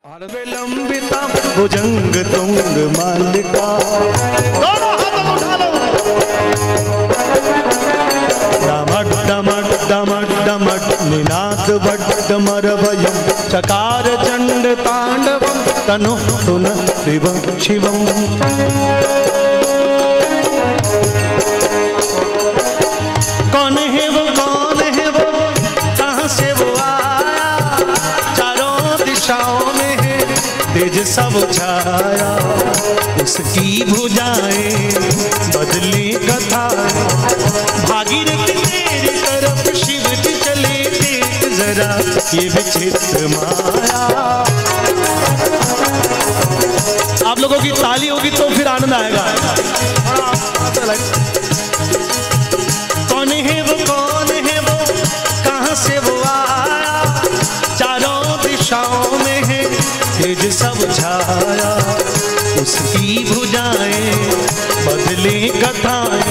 विलंबिता भुजंग तुंग मालिका, दोनों हाथों को उठा लो। डमक डमक डमक डमक निनाद वड्डमर भयं चकार चंड तांडवं तनु तुन शिवं शिवं। कौन है वो, कौन है वो, कहाँ से वो आया, चारों दिशाओं में है तेज सब छाया। उसकी भुजाएं बदली कथाएं, भागीरथी तेरी तरफ शिव जी चले, देख जरा ये विचित्र माया। आप लोगों की ताली होगी तो फिर आनंद आएगा। कौन है वो, कौन है वो, कहाँ से वो आया, चारों दिशाओं में है तेज सब छाया। उसकी भुजाएं बदले कथाएं,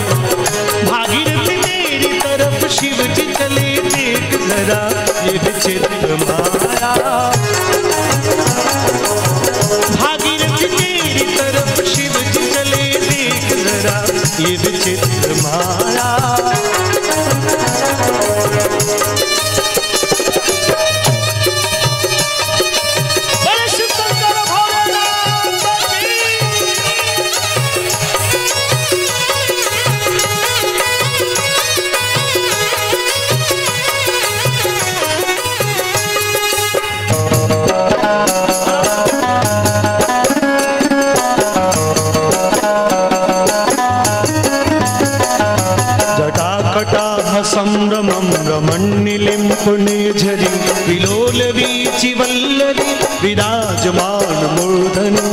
भागीरथी तेरी तरफ शिव जी चले, देख जरा ये विचित्र माया। भागीरथी तेरी तरफ शिव जी चले, देख जरा ये विचित्र माया। संभ्रमं रमण्यलिम्पुने झरी, विलोल वीचि वल्लरी विराजमान मूर्धनि।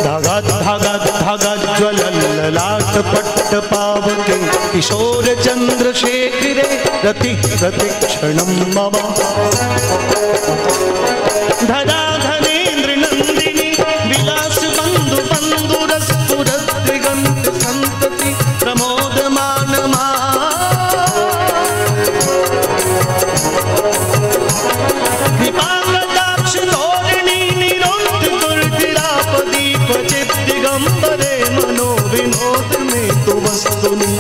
धागा धागा धागा ज्वलल्ललाट पट्ट पावके, किशोर चंद्रशेखरे रति रति क्षणं मम। धरा धनेन्द्र नंदिनी विलास बंधु बंधु रस पुरद्रिगंत संतति प्रमोदमान मा। कृपाकटाक्ष धोरिणी निरोध दुर्धिरापदी क्वचित् दिगंबरे मनो विनोद में तु वस्तुनि।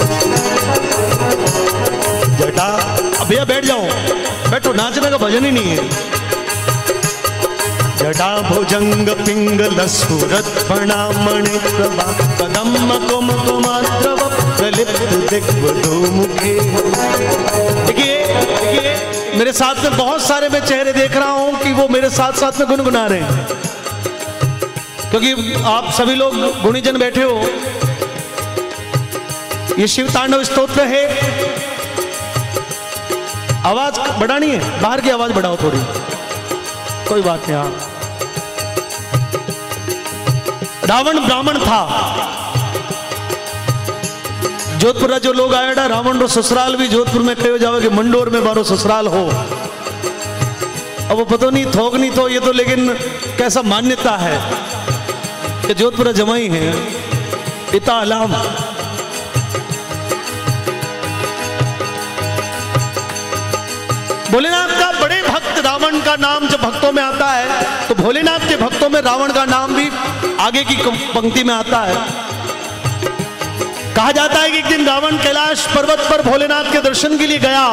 जटा अब भैया बैठ जाओ, बैठो, नाचने का भजन ही नहीं है। जटा भुजंग पिंगल सुरत फणामणि प्रभा, कदम्ब कुम कुमाद्रव प्रलिप्त दिग्वधू मुखे। देखिए मेरे साथ में बहुत सारे मैं चेहरे देख रहा हूं कि वो मेरे साथ साथ में गुनगुना रहे हैं, क्योंकि आप सभी लोग गुणीजन बैठे हो। ये शिव तांडव स्तोत्र है। आवाज बढ़ानी है, बाहर की आवाज बढ़ाओ थोड़ी, कोई बात नहीं। हाँ, रावण ब्राह्मण था। जोधपुर जो लोग आया रावण रो ससुराल भी जोधपुर में कहो जावे कि मंडोर में बारो ससुराल हो। अब वो पता नहीं थोक नहीं तो ये तो, लेकिन कैसा मान्यता है कि जोधपुर जमाई है पिता अलाम। भोलेनाथ का बड़े भक्त रावण का नाम जब भक्तों में आता है तो भोलेनाथ के भक्तों में रावण का नाम भी आगे की पंक्ति में आता है। कहा जाता है कि एक दिन रावण कैलाश पर्वत पर भोलेनाथ के दर्शन के लिए गया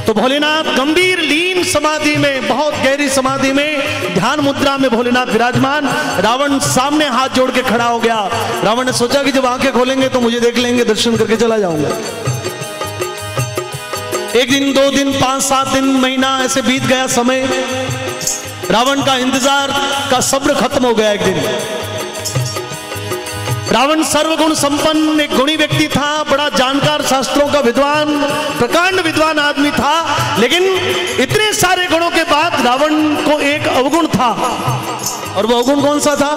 तो भोलेनाथ गंभीर लीन समाधि में, बहुत गहरी समाधि में, ध्यान मुद्रा में भोलेनाथ विराजमान। रावण सामने हाथ जोड़ के खड़ा हो गया। रावण ने सोचा कि जब आंखें खोलेंगे तो मुझे देख लेंगे, दर्शन करके चला जाऊंगा। एक दिन, 2 दिन, 5-7 दिन, महीना ऐसे बीत गया समय। रावण का इंतजार का सब्र खत्म हो गया। एक दिन रावण सर्वगुण संपन्न एक गुणी व्यक्ति था, बड़ा जानकार, शास्त्रों का विद्वान, प्रकांड विद्वान आदमी था। लेकिन इतने सारे गुणों के बाद रावण को एक अवगुण था, और वो अवगुण कौन सा था?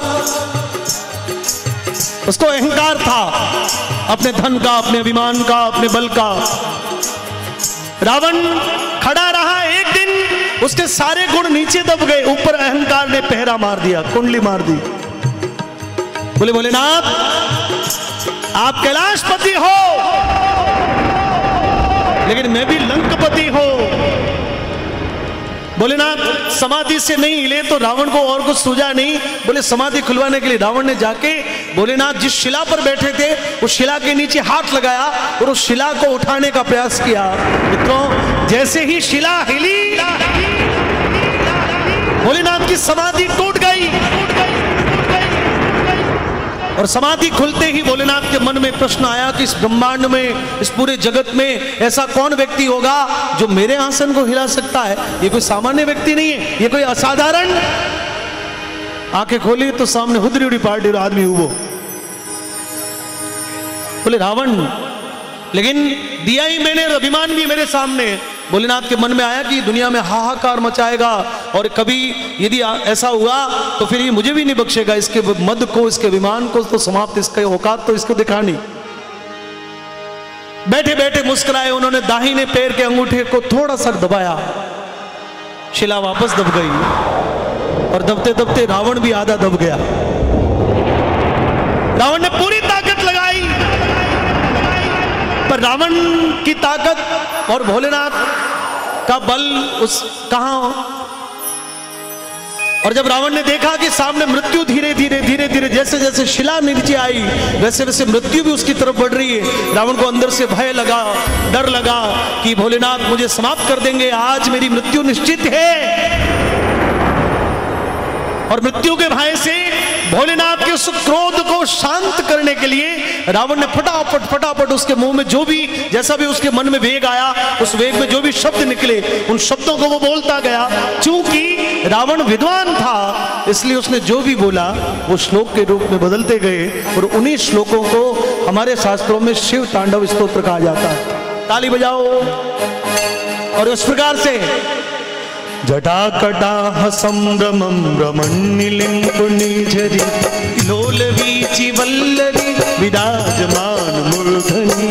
उसको अहंकार था, अपने धन का, अपने अभिमान का, अपने बल का। रावण खड़ा रहा। एक दिन उसके सारे गुण नीचे दब गए, ऊपर अहंकार ने पहरा मार दिया, कुंडली मार दी। बोले भोलेनाथ आप कैलाशपति हो, लेकिन मैं भी लंकपति हूं। भोलेनाथ समाधि से नहीं हिले तो रावण को और कुछ सूझा नहीं। बोले समाधि खुलवाने के लिए रावण ने जाके भोलेनाथ जिस शिला पर बैठे थे उस शिला के नीचे हाथ लगाया और उस शिला को उठाने का प्रयास किया। मित्रों, जैसे ही शिला हिली भोलेनाथ की समाधि टूट गई और समाधि खुलते ही भोलेनाथ के मन में प्रश्न आया कि इस ब्रह्मांड में, इस पूरे जगत में ऐसा कौन व्यक्ति होगा जो मेरे आसन को हिला सकता है। ये कोई सामान्य व्यक्ति नहीं है, ये कोई असाधारण। आंखें खोली तो सामने हुदरी उड़ी पार्टी और आदमी हुआ। बोले रावण, लेकिन दिया ही मैंने, अभिमान भी मेरे सामने। भोलेनाथ के मन में आया कि दुनिया में हाहाकार मचाएगा और कभी यदि ऐसा हुआ तो फिर ये मुझे भी नहीं बख्शेगा। इसके मद को, इसके विमान को तो समाप्त, इसके औकात तो इसको दिखानी। बैठे बैठे मुस्कुराए उन्होंने, दाहिने पैर के अंगूठे को थोड़ा सा दबाया, शिला वापस दब गई और दबते दबते रावण भी आधा दब गया। रावण ने पूरी ताकत लगाई पर रावण की ताकत और भोलेनाथ का बल उस कहां। और जब रावण ने देखा कि सामने मृत्यु धीरे धीरे धीरे धीरे जैसे जैसे शिला नीचे आई वैसे वैसे मृत्यु भी उसकी तरफ बढ़ रही है, रावण को अंदर से भय लगा, डर लगा कि भोलेनाथ मुझे समाप्त कर देंगे, आज मेरी मृत्यु निश्चित है। और मृत्यु के भय से भोलेनाथ के उस क्रोध को शांत करने के लिए रावण ने फटाफट उसके मुंह में जो भी, जैसा भी उसके मन में वेग आया, उस वेग में जो भी शब्द निकले उन शब्दों को वो बोलता गया। चूंकि रावण विद्वान था इसलिए उसने जो भी बोला वो श्लोक के रूप में बदलते गए और उन्हीं श्लोकों को हमारे शास्त्रों में शिव तांडव स्तोत्र कहा जाता है। ताली बजाओ। और उस प्रकार से जटाकटाह संभ्रमं रमणीलिम्पुनिझरी लोलवीचि वल्लरी विराजमान मूर्धनि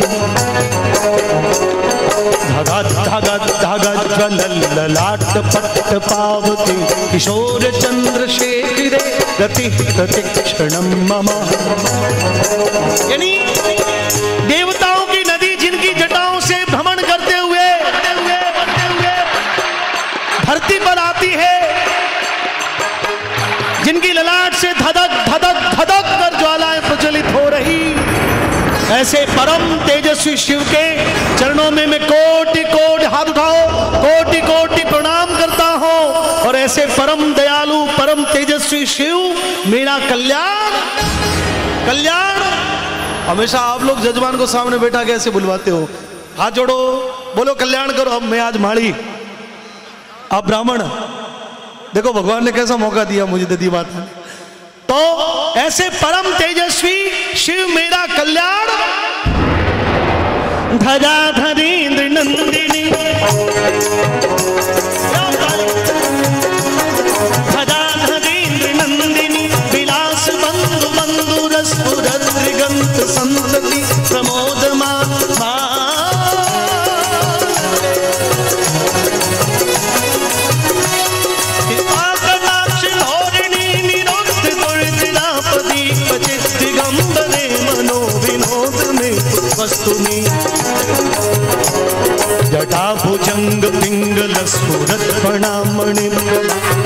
धगद धगद धगद ज्वलल्ललाट पट्ट पावती किशोर चंद्रशेखरे रति प्रतिक्षणं मम। यानी देवताओं की नदी जिनकी जटाओं से भ्रमण करते हुए धरती पर आती है, जिनकी ललाट से धधक धधक धधक कर ज्वालाएं प्रज्वलित हो रही, ऐसे परम तेजस्वी शिव के चरणों में मैं कोटि कोटि हाथ उठाओ, कोटि कोटि प्रणाम करता हूं। और ऐसे परम दयालु परम तेजस्वी शिव मेरा कल्याण। हमेशा आप लोग जजमान को सामने बैठा कैसे बुलवाते हो, हाथ जोड़ो, बोलो कल्याण करो। अब मैं आज माड़ी, आप ब्राह्मण, देखो भगवान ने कैसा मौका दिया मुझे, दीदी बात है। तो ऐसे परम तेजस्वी शिव मेरा कल्याण। धजाधरेंद्र नंदिनी धजाधरेंद्र नंदिनी विलास बंधु बंधु रसपुरगंत संतति प्रमोद वस्तुनि जटाभुजंग पिंगल स्फुरत फणामणि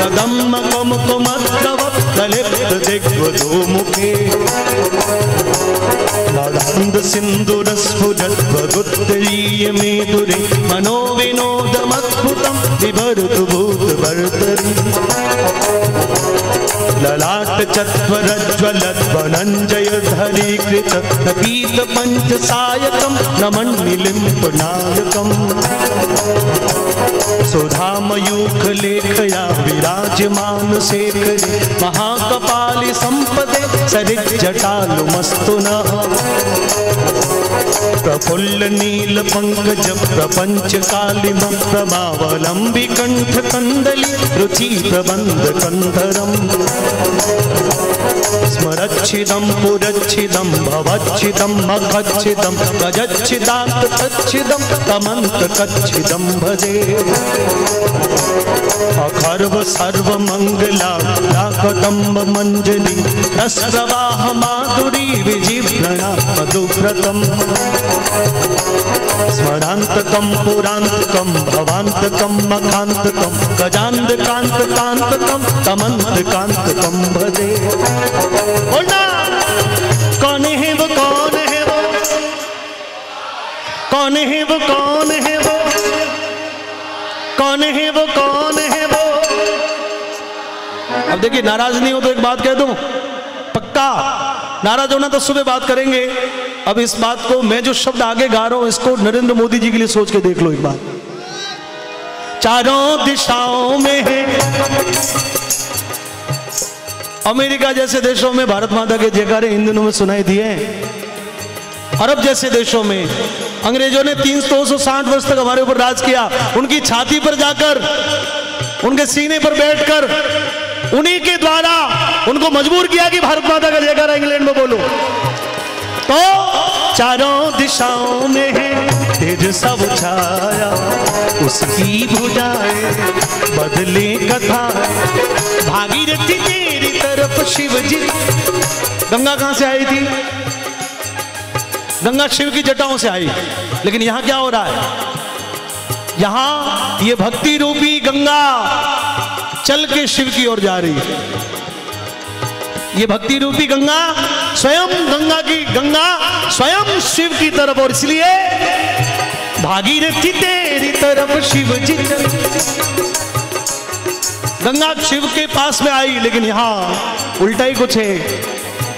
कदम्म कुमकुमद्रव कलिप्त दिग्वधू मुखे दादांद सिंदूर स्फुरत वदुत्तरीय मेदुरे मनोविनोदमद्भुतं विभरतु भूतभर्तरि ललाट चत्वरज्वलत् वनञ्जय धरीकृत पीत पंचसायकं नमन्निलिम्पनायकम् सुधामयूखलेखया विराजमान शेखरे महाकपालि संपदे सरिज्जटालुमस्तु नः प्रफुल्ल नील पंकज प्रपंच कालिम प्रभावलंबी कंठ कंदली रुचि प्रबंध कंधरम स्मरच्छिदं पुरच्छिदं भवच्छिदं मखच्छिदं गजच्छिदात् तच्छिदं तमन्त कच्छिदं भजे अखर्व सर्व मंगला लाकदम्ब मंजरी रसप्रवाह माधुरी विजिभ्रणा मधुव्रतम् स्मरांतकम पुरांतकम भवांतकम मखांतकम गजांतकांतकांतकम तमंतकांतकम भजे। बोलना कौन है वो, कौन है वो, कौन है वो, कौन है वो, कौन है वो, कौन है वो। अब देखिए, नाराज नहीं हो तो एक बात कह दूं, पक्का नाराज होना तो सुबह बात करेंगे। अब इस बात को, मैं जो शब्द आगे गा रहा हूं इसको नरेंद्र मोदी जी के लिए सोच के देख लो एक बार। चारों दिशाओं में है, अमेरिका जैसे देशों में भारत माता के जयकारे इन दिनों में सुनाई दिए। अरब जैसे देशों में अंग्रेजों ने 360 वर्ष तक हमारे ऊपर राज किया। उनकी छाती पर जाकर, उनके सीने पर बैठकर, उन्हीं के द्वारा उनको मजबूर किया कि भारत माता का जयकारा इंग्लैंड में बोलो। तो चारों दिशाओं में है तेज सब छाया, उसकी भुजाएं बदले कथा, भागीरथी तेरी तरफ शिव जी। गंगा कहां से आई थी? गंगा शिव की जटाओं से आई। लेकिन यहां क्या हो रहा है? यहां ये भक्ति रूपी गंगा चल के शिव की ओर जा रही है। ये भक्ति रूपी गंगा स्वयं, गंगा स्वयं शिव की तरफ, और इसलिए भागीरथी तेरी तरफ शिव जी। गंगा शिव के पास में आई, लेकिन यहां उल्टा ही कुछ है।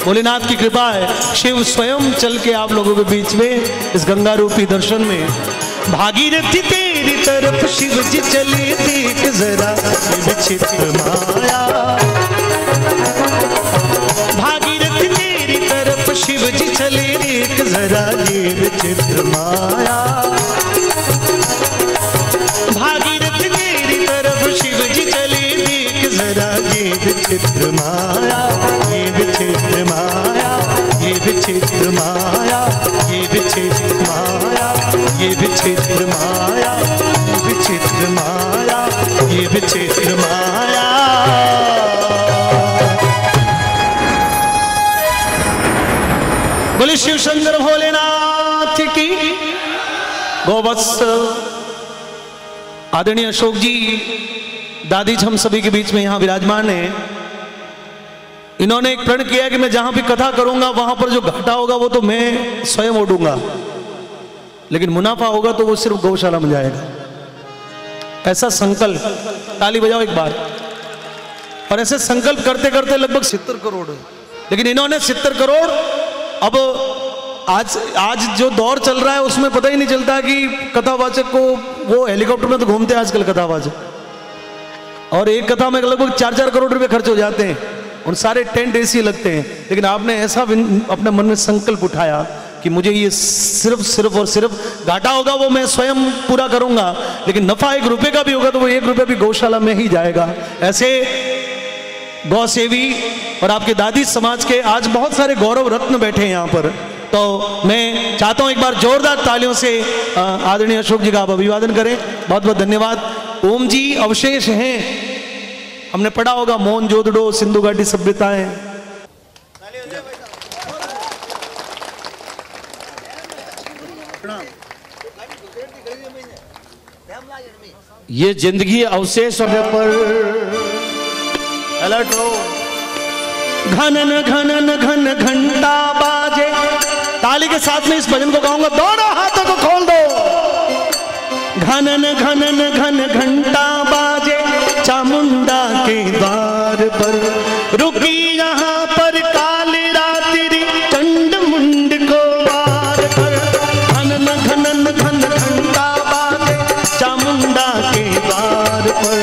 भोलेनाथ की कृपा है, शिव स्वयं चल के आप लोगों के बीच में इस गंगा रूपी दर्शन में। भागीरथी तेरी तरफ शिव जी चले, देख जरा विचित्र माया। भागीरथी तेरी तरफ शिव जी चले, देख जरा ये विचित्र माया। भागीरथी तेरी तरफ शिव जी चले, देख जरा ये विचित्र माया, ये विचित्र माया, ये विचित्र माया, ये विचित्र माया, ये विचित्र माया, ये विचित्र माया, ये विचित्र माया। बोले शिव शंकर भोलेनाथ की। गोवत्स आदरणीय अशोक जी, दादी हम सभी के बीच में यहां विराजमान है। इन्होंने एक प्रण किया कि मैं जहां भी कथा करूंगा वहां पर जो घाटा होगा वो तो मैं स्वयं ओढ़ूंगा, लेकिन मुनाफा होगा तो वो सिर्फ गौशाला में जाएगा। ऐसा संकल्प, ताली बजाओ एक बार। और ऐसे संकल्प करते करते लगभग 70 करोड़, लेकिन इन्होंने 70 करोड़, अब आज जो दौर चल रहा है उसमें पता ही नहीं चलता कि कथावाचक को, वो हेलीकॉप्टर में तो घूमते हैं आजकल कथावाचक, और एक कथा में लगभग 4-4 करोड़ रुपए खर्च हो जाते हैं, उन सारे टेंट एसी लगते हैं। लेकिन आपने ऐसा अपने मन में संकल्प उठाया कि मुझे ये सिर्फ और सिर्फ घाटा होगा वो मैं स्वयं पूरा करूंगा, लेकिन नफा 1 रुपए का भी होगा तो वो 1 रुपया भी गौशाला में ही जाएगा। ऐसे गौ सेवी और आपके दादी समाज के आज बहुत सारे गौरव रत्न बैठे हैं यहाँ पर। तो मैं चाहता हूँ एक बार जोरदार तालियों से आदरणीय अशोक जी का आप अभिवादन करें। बहुत बहुत धन्यवाद। ओम जी अवशेष हैं, हमने पढ़ा होगा मोहनजोदड़ो सिंधु घाटी सभ्यताएं। ये जिंदगी अवशेष होने पर अलर्ट हो। घनन घनन घन घंटा बाजे, ताली के साथ में इस भजन को गाऊंगा, दोनों हाथों को खोल दो। घनन घनन घन घंटा बाजे चामुंडा के द्वार पर, रुकी यहाँ पर काली रात्रि चंड मुंड को वार कर। घनन घनन घन घंटा बाजे चामुंडा के द्वार पर,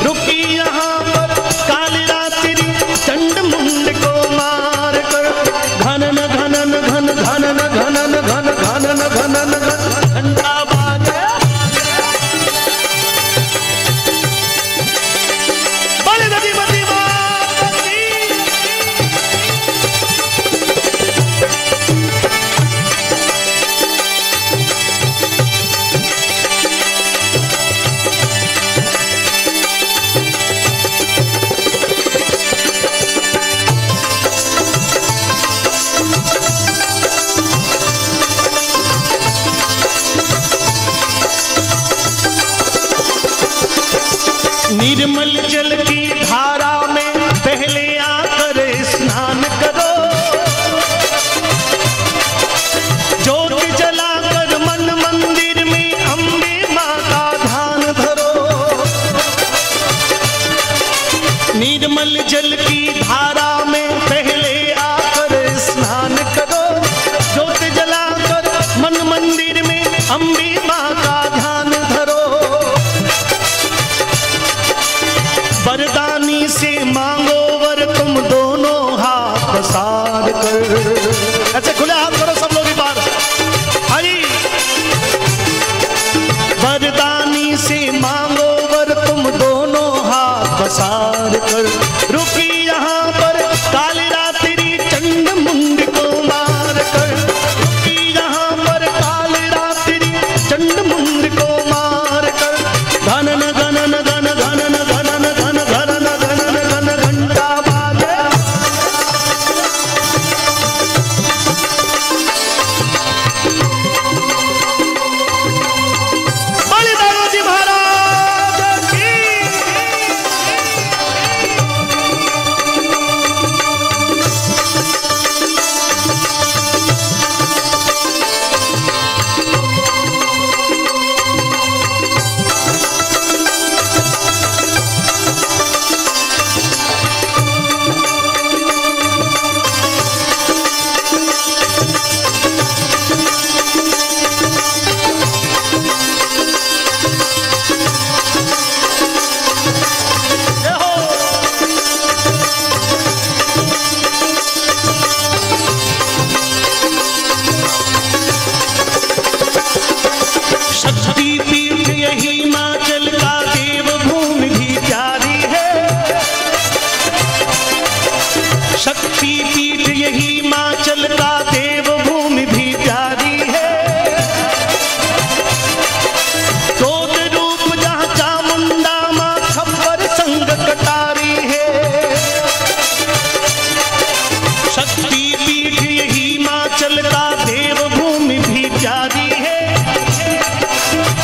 रुकी यहाँ पर काली रात्रि चंड मुंड को मार कर। घनन घनन घन घनन घनन घन घनन घनन घंटा बाजे, बोले नदी मती माँ निर्मल जल की धारा में पहले आकर स्नान करो, ज्योत जलाकर मन मंदिर में अम्बे माँ का ध्यान धरो। निर्मल जल की धारा में पहले आकर स्नान करो, ज्योत जलाकर मन मंदिर में अम्बे माँ का ध्यान धरो। वरदानी से मांगो वर तुम दोनों हाथ पसार कर। ऐसे खुले हाथ करो सब लोग एक बार। हाजी वरदानी से मांगो वर तुम दोनों हाथ पसार कर। रुकी यहाँ पर काली रात्रि चंड मुंड को मार कर। रुकी यहाँ पर काली रात्रि चंड मुंड को मार कर। धनन गणन गण गणन गणन गण गणन गणन गण घंटा बाजे। बलि दाऊजी महाराज की। शक्तिपीठ यही हिमाचल का देवभूमि भी प्यारी है। शक्तिपीठ यही हिमाचल का देवभूमि भी प्यारी है। क्रोध रूप जहाँ चामुंडा माँ खप्पर संग कटारी है। शक्तिपीठ यही हिमाचल का देवभूमि भी प्यारी है।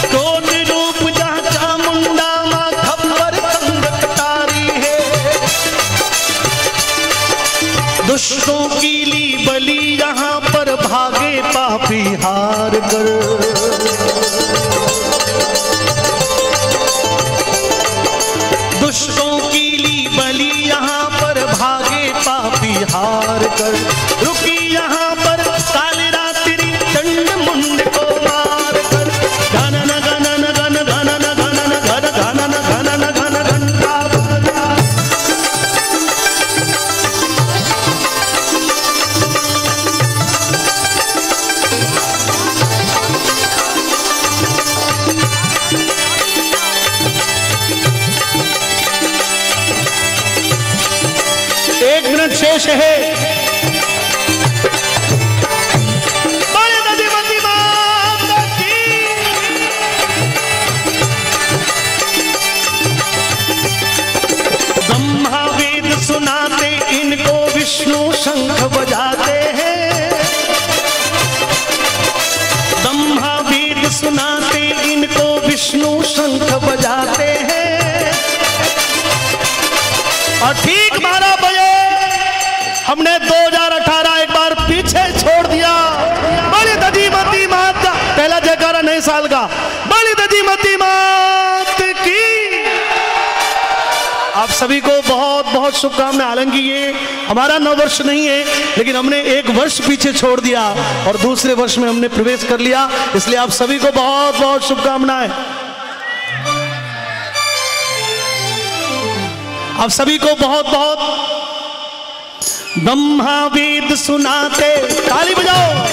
क्रोध रूप जहाँ चामुंडा माँ खप्पर संग कटारी है। दुष्टों की ली बलि यहाँ पर भागे पापी हार कर। दुष्टों की ली बलि यहाँ पर भागे पापी हार कर। रुकी यहाँ पर काली रात्रि चंड मुंड को मार कर। गणन गणन गण गणन गणन घन गणन गणन घन घंटा बाजा। एक मिनट शेष है। बड़े नदीमती माता की। ब्रह्मा वेद सुनाते इनको विष्णु शंख बजाते हैं। ब्रह्मा वेद सुनाते इनको विष्णु शंख बजाते हैं। और ठीक 12 बजे हमने 2018 एक बार पीछे छोड़ दिया। बड़ी दधीमती माता, पहला जयकारा नए साल का। बड़ी दधीमती मात की। आप सभी को बहुत बहुत शुभकामनाएं। हालांकि ये हमारा नववर्ष नहीं है, लेकिन हमने एक वर्ष पीछे छोड़ दिया और दूसरे वर्ष में हमने प्रवेश कर लिया, इसलिए आप सभी को बहुत बहुत शुभकामनाएं। आप सभी को बहुत बहुत। ब्रह्मा वेद सुनाते, ताली बजाओ।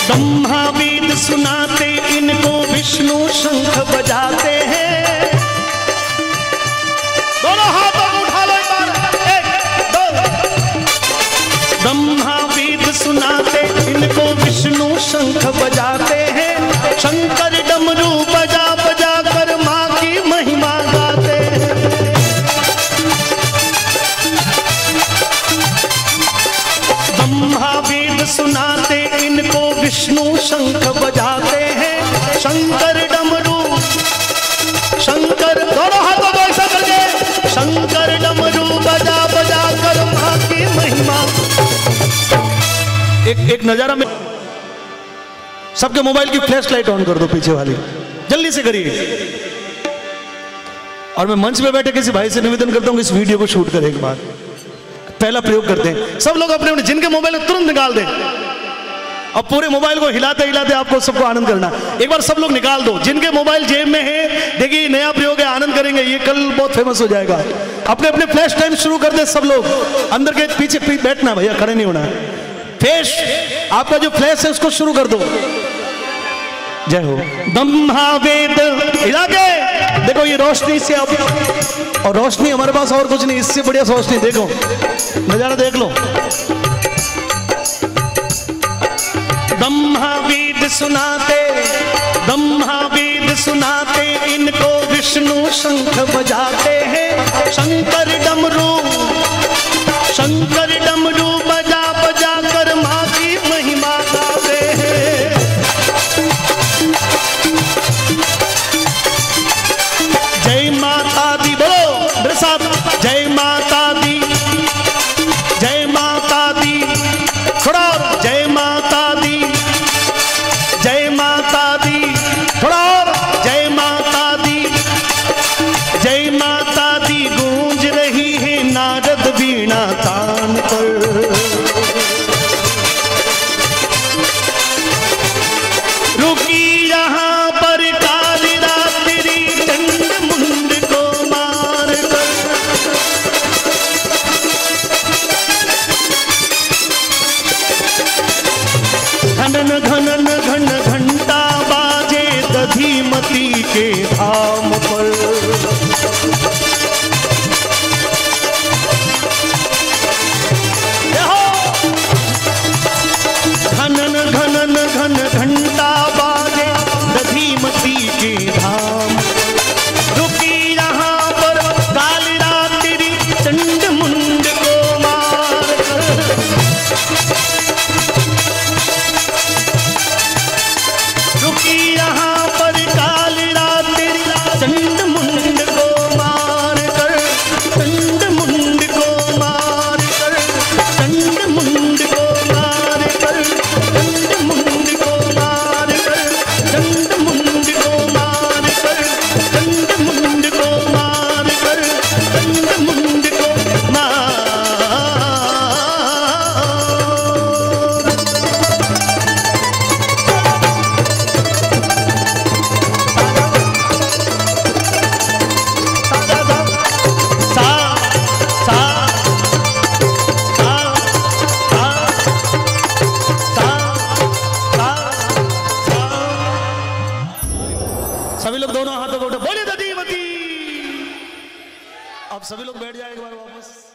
ब्रह्मा वेद सुनाते इनको विष्णु शंख बजाते हैं। शंख बजाते हैं, शंकर डमरू बजा बजा कर माँ की महिमा गाते हैं। ब्रह्मा वेद सुनाते इनको विष्णु शंख बजाते हैं, शंकर डमरू शंकर दोनों हाथों को ऐसा करके शंकर डमरू बजा बजा कर माँ की महिमा। एक नजारा में सबके मोबाइल की फ्लैश लाइट ऑन कर दो पीछे वाली, जल्दी से करिए। और मैं मंच पे बैठे किसी भाई से निवेदन करता हूँ इस वीडियो को शूट करें एक बार, पहला प्रयोग करते हैं। सब लोग अपने अपने जिनके मोबाइल तुरंत निकाल दें। अब पूरे मोबाइल को हिलाते हिलाते आपको सबको आनंद करना। एक बार सब लोग निकाल दो, जिनके मोबाइल जेब में है। देखिए नया प्रयोग है, आनंद करेंगे, ये कल बहुत फेमस हो जाएगा। अपने अपने फ्लैश टाइम शुरू कर दे सब लोग। अंदर के पीछे बैठना भैया, खड़े नहीं होना। फ्लैश आपका जो फ्लैश है उसको शुरू कर दो। जय हो। ब्रह्मा वेद हिला के देखो, ये रोशनी से अब, और रोशनी हमारे पास और कुछ नहीं, इससे बढ़िया रोशनी देखो, नजारा देख लो। ब्रह्मा वेद सुनाते, ब्रह्मा वेद सुनाते इनको विष्णु शंख बजाते हैं, शंकर डमरू बजा बजा कर माँ की महिमा गाते हैं। जय माता दी बोलो मेरे साथ, जय माता दी, जय माता दी, थोड़ा और जय माता दी, जय माता दी, थोड़ा और जय माता दी, जय माता दी गूंज रही है नारद वीणा तान पर। रुकी यहाँ पर काली रात्रि चंड मुंड को मार कर। घनन घनन घन घंटा बाजे दधीमती के धाम पर। घनन घनन घन घंटा बाजे दधीमती के धाम। रुकी यहाँ पर काली रात्रि चंड मुंड को मार कर। रुकी यहाँ पर काली रात्रि चंड मुंड को मार कर, चंड मुंड को मार कर, चंड मुंड को मार कर, चंड मुंड को मार कर, चंड मुंड को मार कर, चंड मुंड को मार कर, चंड मुंड को मार। सभी लोग दोनों हाथों को उठा, बोलिए दधीमती। अब सभी लोग बैठ जाए एक बार वापस।